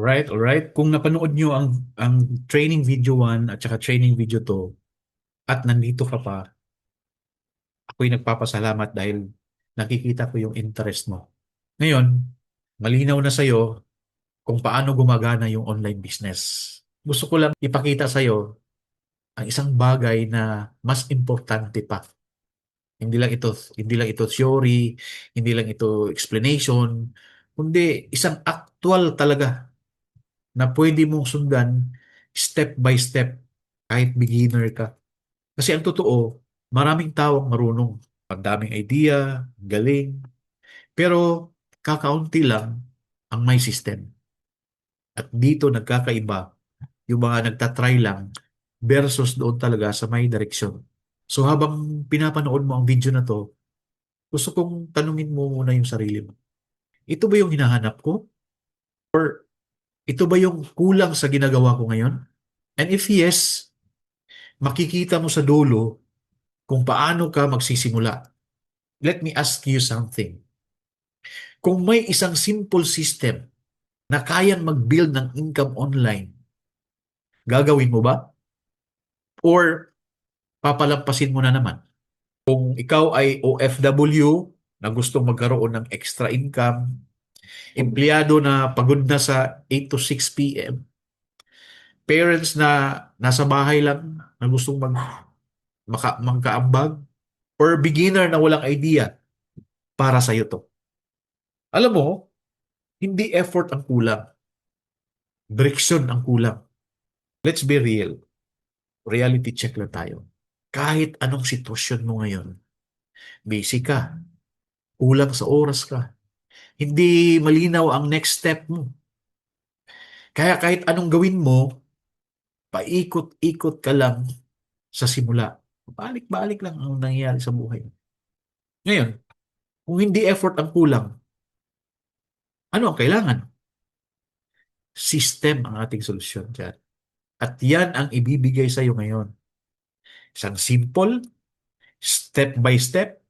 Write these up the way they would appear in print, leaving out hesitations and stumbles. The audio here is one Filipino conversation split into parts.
Right, alright. Kung napanood nyo ang training video 1 at saka training video 2 at nandito ka pa, ako'y nagpapasalamat dahil nakikita ko yung interest mo. Ngayon, malinaw na sa'yo kung paano gumagana yung online business. Gusto ko lang ipakita sa'yo ang isang bagay na mas importante pa. Hindi lang ito theory, hindi lang ito explanation, kundi isang actual talaga na pwede mong sundan step by step kahit beginner ka. Kasi ang totoo, maraming tao ang marunong. Ang daming idea, galing, pero kakaunti lang ang may system. At dito nagkakaiba yung mga nagtatry lang versus doon talaga sa may direksyon. So habang pinapanood mo ang video na to, gusto kong tanungin mo muna yung sarili mo. Ito ba yung hinahanap ko? Ito ba yung kulang sa ginagawa ko ngayon? And if yes, makikita mo sa dulo kung paano ka magsisimula. Let me ask you something. Kung may isang simple system na kayang mag-build ng income online, gagawin mo ba? Or papalampasin mo na naman? Kung ikaw ay OFW na gustong magkaroon ng extra income, empleyado na pagod na sa 8 to 6 p.m., parents na nasa bahay lang na gustong magkaambag, or beginner na walang idea, para sa'yo to. Alam mo, hindi effort ang kulang, direksyon ang kulang. Let's be real. Reality check lang tayo. Kahit anong sitwasyon mo ngayon, busy ka, kulang sa oras ka, hindi malinaw ang next step mo. Kaya kahit anong gawin mo, paikot-ikot ka lang sa simula. Balik-balik lang ang nangyayari sa buhay. Ngayon, kung hindi effort ang kulang, ano ang kailangan? System ang ating solusyon dyan. At yan ang ibibigay sa iyo ngayon. Isang simple, step by step,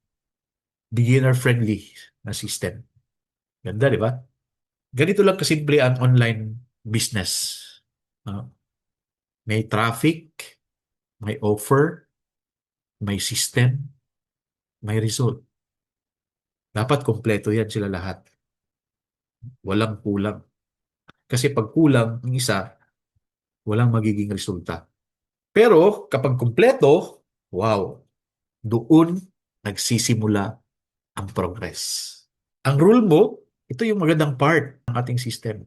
beginner-friendly na system. Ganda, di ba? Ganito lang kasimple ang online business. Ah, may traffic, may offer, may system, may result. Dapat kompleto yan sila lahat. Walang kulang. Kasi pag kulang ng isa, walang magiging resulta. Pero kapag kumpleto, wow, doon nagsisimula ang progress. Ang rule mo, ito yung magandang part ng ating system.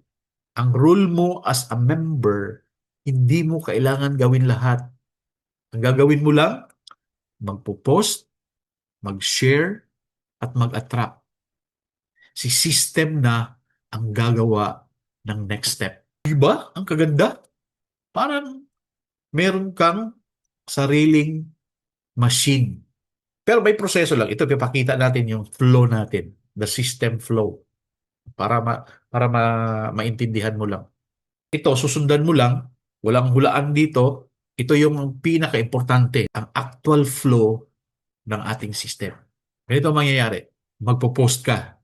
Ang rule mo as a member, hindi mo kailangan gawin lahat. Ang gagawin mo lang, magpo-post, mag-share, at mag-attract. Si system na ang gagawa ng next step. Diba? Ang kaganda. Parang meron kang sariling machine. Pero may proseso lang. Ito, pipakita natin yung flow natin. The system flow. Para maintindihan mo lang. Ito, susundan mo lang. Walang hulaan dito. Ito yung pinaka-importante. Ang actual flow ng ating system. Ganito ang mangyayari. Magpo-post ka.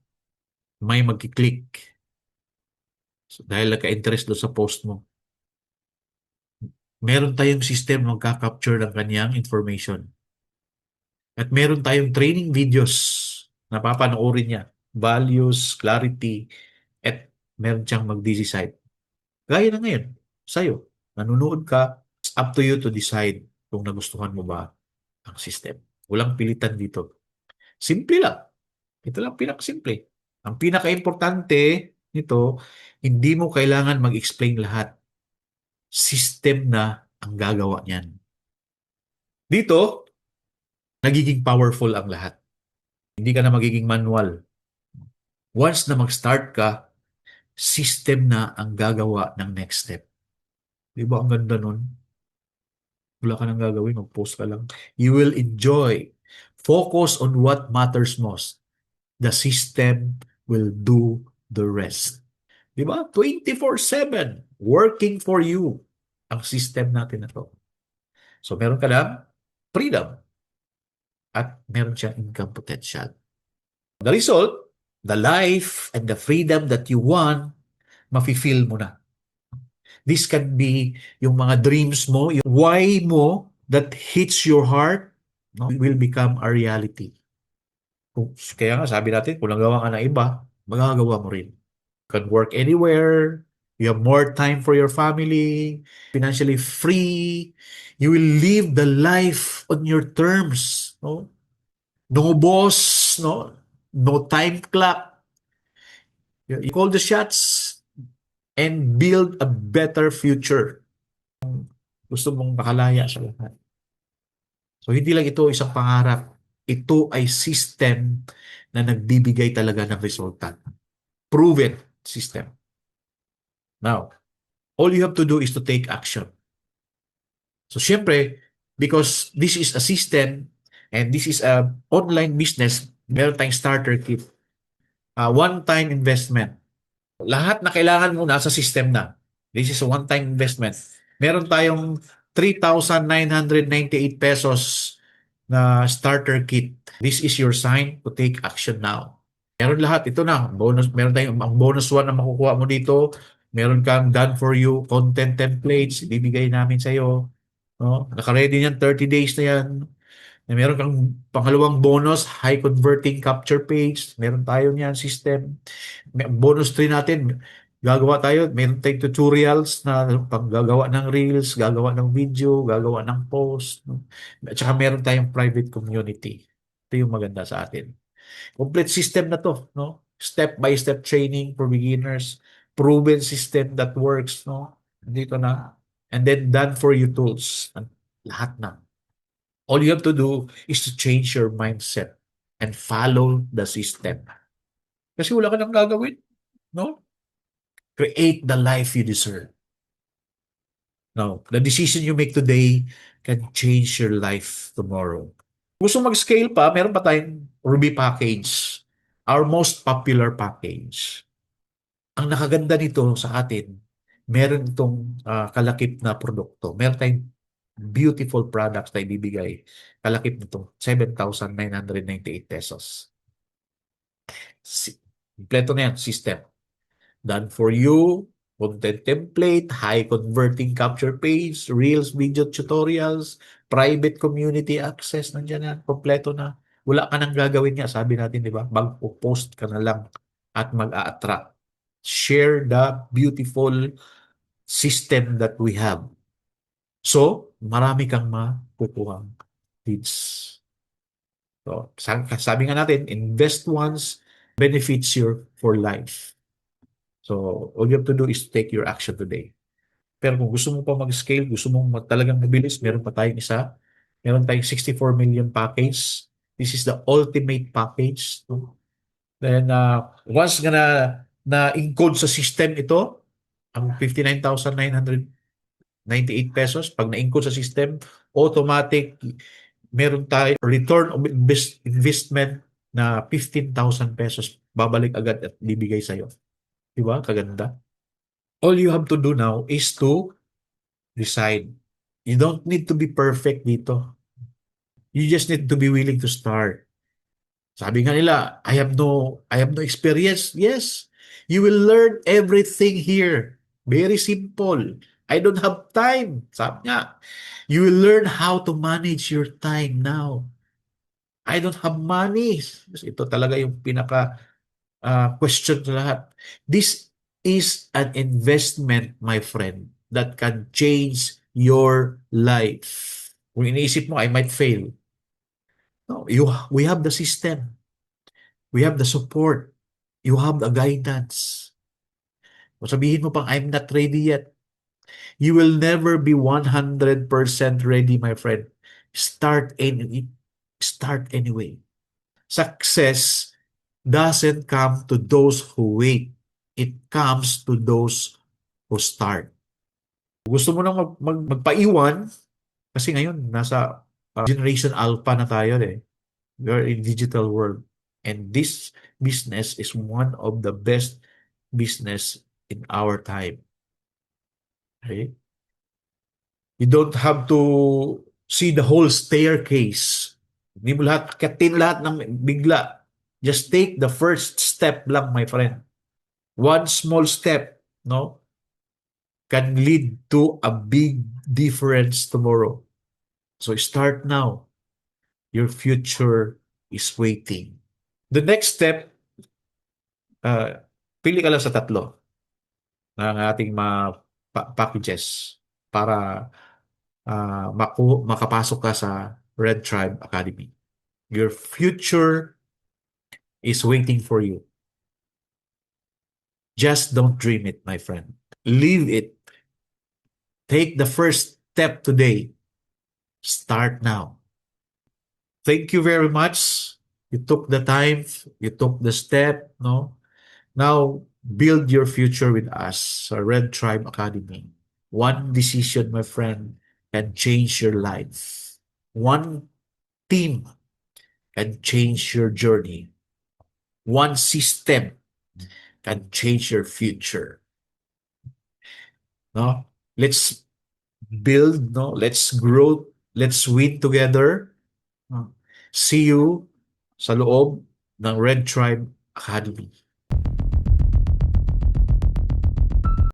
May magkiklik. So, dahil nagka-interest doon sa post mo. Meron tayong system na magka-capture ng kanyang information. At meron tayong training videos na papanoorin niya. Values, clarity, at meron siyang mag-decide. Gaya na ngayon, sa'yo. Nanonood ka, it's up to you to decide kung nagustuhan mo ba ang system. Walang pilitan dito. Simple lang. Ito lang pinakasimple. Ang pinaka-importante nito, hindi mo kailangan mag-explain lahat. System na ang gagawa niyan. Dito, nagiging powerful ang lahat. Hindi ka na magiging manual. Once na mag-start ka, system na ang gagawa ng next step. Di ba ang ganda nun? Wala ka nang gagawin, mag-post ka lang. You will enjoy. Focus on what matters most. The system will do the rest. Di ba? 24/7 working for you ang system natin na to. So meron ka lang freedom at meron siyang income potential. The result, the life and the freedom that you want, mafe-feel mo na. This can be yung mga dreams mo, yung why mo that hits your heart, no, will become a reality. Kaya nga sabi natin, kung nagawa ka ng iba, magagawa mo rin. You can work anywhere, you have more time for your family, financially free, you will live the life on your terms. No, no boss, no time clock. You call the shots and build a better future. Gusto mong makalaya sa lahat. So hindi lang ito isang pangarap. Ito ay system na nagbibigay talaga ng resulta. Proven system. Now, all you have to do is to take action. So syempre, because this is a system and this is a online business, meron tayong starter kit. One-time investment. Lahat na kailangan mo nasa system na. This is a one-time investment. Meron tayong 3,998 pesos na starter kit. This is your sign to take action now. Meron lahat. Ito na. Bonus, meron tayong ang bonus one na makukuha mo dito. Meron kang done for you content templates. Ibibigay namin sa iyo. No? Naka-ready yan. 30 days na yan. Meron kang pangalawang bonus, high converting capture page. Meron tayo niyan system. Bonus 3 natin, gagawa tayo, meron tayong tutorials na paggagawa ng reels, gagawa ng video, gagawa ng post. No? At saka meron tayong private community. Ito yung maganda sa atin. Complete system na to, no? Step-by-step training for beginners, proven system that works, no? Dito na. And then done for you tools. Lahat na. All you have to do is to change your mindset and follow the system. Kasi wala ka nang gagawin, no? Create the life you deserve. No, the decision you make today can change your life tomorrow. Gusto mag-scale pa, meron pa tayong Ruby package. Our most popular package. Ang nakaganda nito sa atin, meron itong kalakip na produkto. Meron tayong beautiful products na ibibigay. Kalakip nito, 7,998 pesos. Kompleto na yan, system. Done for you, content template, high converting capture page, reels, video tutorials, private community access, nandiyan yan, kompleto na. Wala ka nang gagawin niya, sabi natin, di ba? Mag-post ka na lang at mag-a-attract. Share the beautiful system that we have. So, marami kang makukuha leads. So, sabi nga natin, invest once, benefits you for life. So, all you have to do is take your action today. Pero kung gusto mo pa mag-scale, gusto mo talagang mabilis, meron pa tayong isa. Meron tayong 64 million package. This is the ultimate package. Then, once na-encode sa system ito, ang 59,998 pesos, pag na-encode sa system, automatic, meron tayo return of investment na 15,000 pesos. Babalik agad at bibigay sa'yo. Diba? Kaganda. All you have to do now is to decide. You don't need to be perfect dito. You just need to be willing to start. Sabi nga nila, I have no experience. Yes, you will learn everything here. Very simple. I don't have time. Sabi nga, you will learn how to manage your time now. I don't have money. Ito talaga yung pinaka question sa lahat. This is an investment, my friend, that can change your life. Kung iniisip mo, I might fail. No, we have the system. We have the support. You have the guidance. Kung sabihin mo pang, I'm not ready yet. You will never be 100% ready, my friend. Start anyway. Success doesn't come to those who wait. It comes to those who start. Gusto mo nang magpaiwan, kasi ngayon, nasa Generation Alpha na tayo eh. We are in digital world. And this business is one of the best business in our time. Okay? You don't have to see the whole staircase. Hindi mo lahat, katin lahat ng bigla. Just take the first step lang, my friend. One small step, no? can lead to a big difference tomorrow. So start now. Your future is waiting. The next step, pili ka lang sa tatlo ng ating mga packages para makapasok ka sa Red Tribe Academy. Your future is waiting for you. Just don't dream it, my friend. Live it. Take the first step today. Start now. Thank you very much. You took the time, you took the step, no? Now, build your future with us, Red Tribe Academy. One decision, my friend, can change your life. One team can change your journey. One system can change your future. No? Let's build, no? Let's grow, let's win together. See you sa loob ng Red Tribe Academy.